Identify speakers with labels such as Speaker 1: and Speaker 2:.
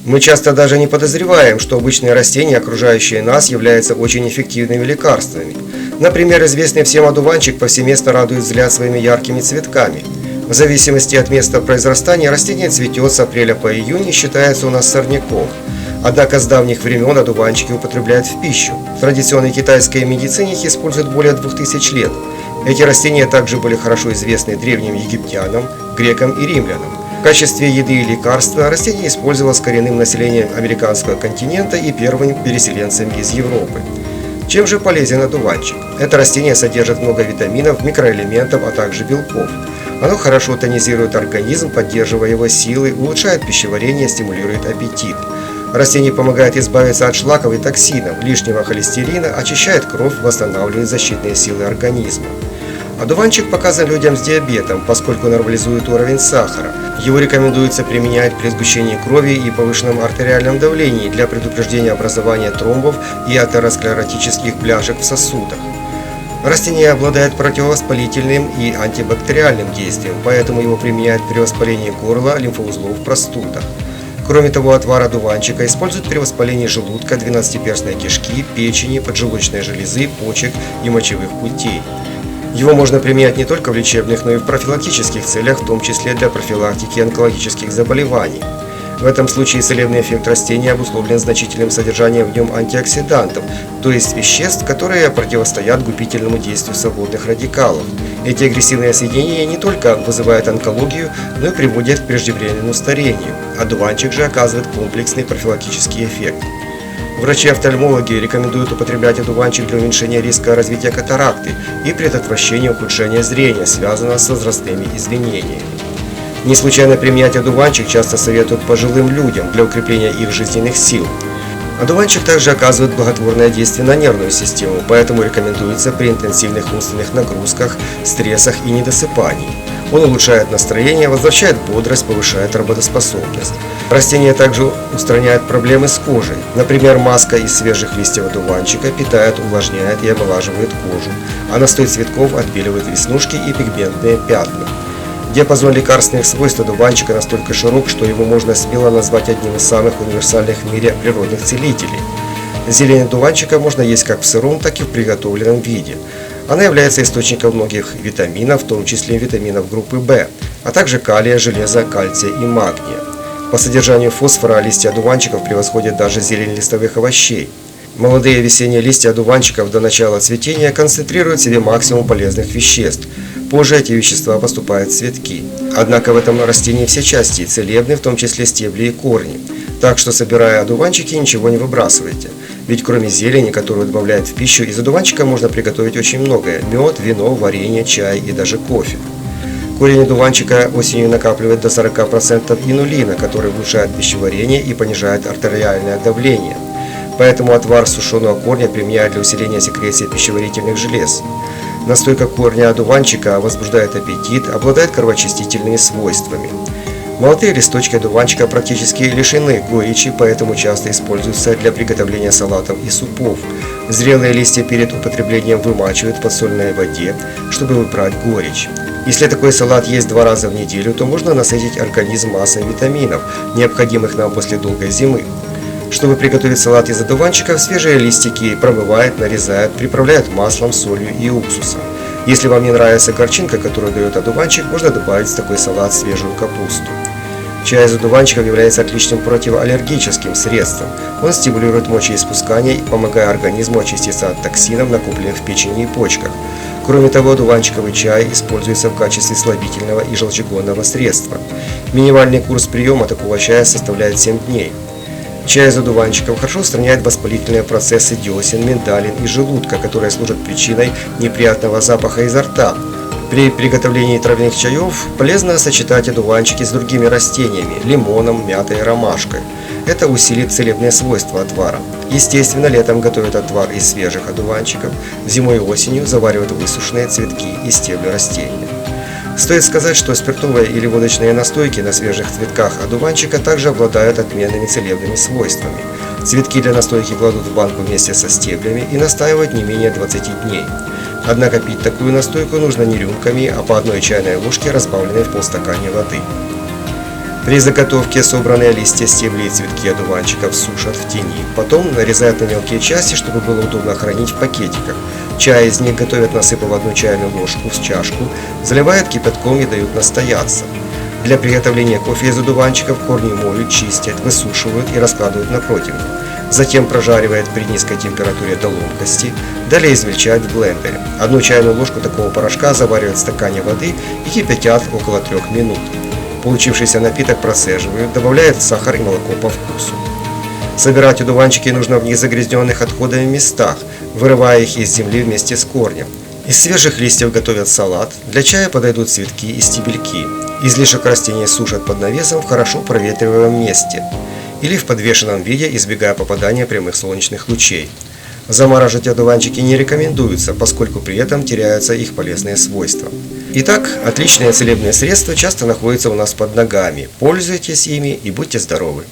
Speaker 1: Мы часто даже не подозреваем, что обычные растения, окружающие нас, являются очень эффективными лекарствами. Например, известный всем одуванчик повсеместно радует взгляд своими яркими цветками. В зависимости от места произрастания растение цветет с апреля по июнь и считается у нас сорняком. Однако с давних времен одуванчики употребляют в пищу. В традиционной китайской медицине их используют более 2000 лет. Эти растения также были хорошо известны древним египтянам, грекам и римлянам. В качестве еды и лекарства растение использовалось коренным населением американского континента и первыми переселенцами из Европы. Чем же полезен одуванчик? Это растение содержит много витаминов, микроэлементов, а также белков. Оно хорошо тонизирует организм, поддерживая его силы, улучшает пищеварение, стимулирует аппетит. Растение помогает избавиться от шлаков и токсинов, лишнего холестерина, очищает кровь, восстанавливает защитные силы организма. Одуванчик показан людям с диабетом, поскольку нормализует уровень сахара. Его рекомендуется применять при сгущении крови и повышенном артериальном давлении для предупреждения образования тромбов и атеросклеротических бляшек в сосудах. Растение обладает противовоспалительным и антибактериальным действием, поэтому его применяют при воспалении горла, лимфоузлов, простудах. Кроме того, отвар одуванчика используют при воспалении желудка, двенадцатиперстной кишки, печени, поджелудочной железы, почек и мочевых путей. Его можно применять не только в лечебных, но и в профилактических целях, в том числе для профилактики онкологических заболеваний. В этом случае целебный эффект растения обусловлен значительным содержанием в нем антиоксидантов, то есть веществ, которые противостоят губительному действию свободных радикалов. Эти агрессивные соединения не только вызывают онкологию, но и приводят к преждевременному старению. Одуванчик же оказывает комплексный профилактический эффект. Врачи-офтальмологи рекомендуют употреблять одуванчик для уменьшения риска развития катаракты и предотвращения ухудшения зрения, связанного с возрастными изменениями. Не случайно применять одуванчик часто советуют пожилым людям для укрепления их жизненных сил. Одуванчик также оказывает благотворное действие на нервную систему, поэтому рекомендуется при интенсивных умственных нагрузках, стрессах и недосыпании. Он улучшает настроение, возвращает бодрость, повышает работоспособность. Растение также устраняет проблемы с кожей. Например, маска из свежих листьев одуванчика питает, увлажняет и омолаживает кожу, а настой цветков отбеливает веснушки и пигментные пятна. Диапазон лекарственных свойств одуванчика настолько широк, что его можно смело назвать одним из самых универсальных в мире природных целителей. Зелень одуванчика можно есть как в сыром, так и в приготовленном виде. Она является источником многих витаминов, в том числе витаминов группы В, а также калия, железа, кальция и магния. По содержанию фосфора листья одуванчиков превосходят даже зелень листовых овощей. Молодые весенние листья одуванчиков до начала цветения концентрируют в себе максимум полезных веществ. Позже эти вещества поступают в цветки. Однако в этом растении все части целебны, в том числе стебли и корни. Так что, собирая одуванчики, ничего не выбрасывайте. Ведь кроме зелени, которую добавляют в пищу, из одуванчика можно приготовить очень многое – мед, вино, варенье, чай и даже кофе. Корень одуванчика осенью накапливает до 40% инулина, который улучшает пищеварение и понижает артериальное давление. Поэтому отвар сушеного корня применяют для усиления секреции пищеварительных желез. Настойка корня одуванчика возбуждает аппетит, обладает кровоочистительными свойствами. Молодые листочки одуванчика практически лишены горечи, поэтому часто используются для приготовления салатов и супов. Зрелые листья перед употреблением вымачивают в подсоленной воде, чтобы убрать горечь. Если такой салат есть 2 раза в неделю, то можно насытить организм массой витаминов, необходимых нам после долгой зимы. Чтобы приготовить салат из одуванчиков, свежие листики промывают, нарезают, приправляют маслом, солью и уксусом. Если вам не нравится горчинка, которую дает одуванчик, можно добавить в такой салат свежую капусту. Чай из одуванчиков является отличным противоаллергическим средством. Он стимулирует мочеиспускание, помогая организму очиститься от токсинов, накопленных в печени и почках. Кроме того, одуванчиковый чай используется в качестве слабительного и желчегонного средства. Минимальный курс приема такого чая составляет 7 дней. Чай из одуванчиков хорошо устраняет воспалительные процессы десен, миндалин и желудка, которые служат причиной неприятного запаха изо рта. При приготовлении травяных чаев полезно сочетать одуванчики с другими растениями – лимоном, мятой и ромашкой. Это усилит целебные свойства отвара. Естественно, летом готовят отвар из свежих одуванчиков, зимой и осенью заваривают высушенные цветки и стебли растения. Стоит сказать, что спиртовые или водочные настойки на свежих цветках одуванчика также обладают отменными целебными свойствами. Цветки для настойки кладут в банку вместе со стеблями и настаивают не менее 20 дней. Однако пить такую настойку нужно не рюмками, а по 1 чайной ложке, разбавленной в полстакане воды. При заготовке собранные листья, стебли и цветки одуванчиков сушат в тени. Потом нарезают на мелкие части, чтобы было удобно хранить в пакетиках. Чай из них готовят, насыпав 1 чайную ложку в чашку, заливают кипятком и дают настояться. Для приготовления кофе из одуванчиков корни моют, чистят, высушивают и раскладывают на противне. Затем прожаривают при низкой температуре до ломкости, далее измельчают в блендере. 1 чайную ложку такого порошка заваривают в стакане воды и кипятят около 3 минут. Получившийся напиток процеживают, добавляют сахар и молоко по вкусу. Собирать одуванчики нужно в незагрязненных отходами местах, вырывая их из земли вместе с корнем. Из свежих листьев готовят салат, для чая подойдут цветки и стебельки. Излишек растений сушат под навесом в хорошо проветриваемом месте или в подвешенном виде, избегая попадания прямых солнечных лучей. Замораживать одуванчики не рекомендуется, поскольку при этом теряются их полезные свойства. Итак, отличные целебные средства часто находятся у нас под ногами. Пользуйтесь ими и будьте здоровы!